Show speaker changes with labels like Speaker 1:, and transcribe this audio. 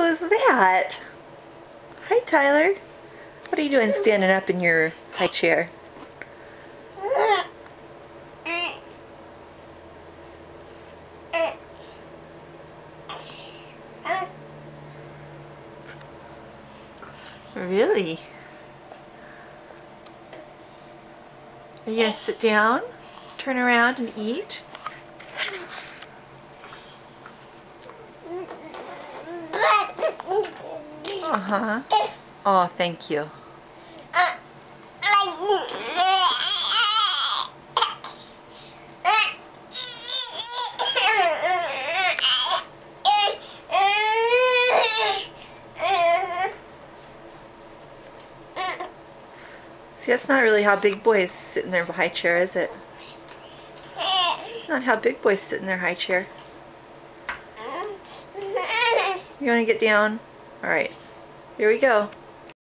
Speaker 1: Who's that? Hi, Tyler. What are you doing standing up in your high chair? Really? Are you going to sit down, turn around and eat? Uh-huh. Oh, thank you. See, that's not really how big boys sit in their high chair, is it? It's not how big boys sit in their high chair. You want to get down? Alright. Here we go.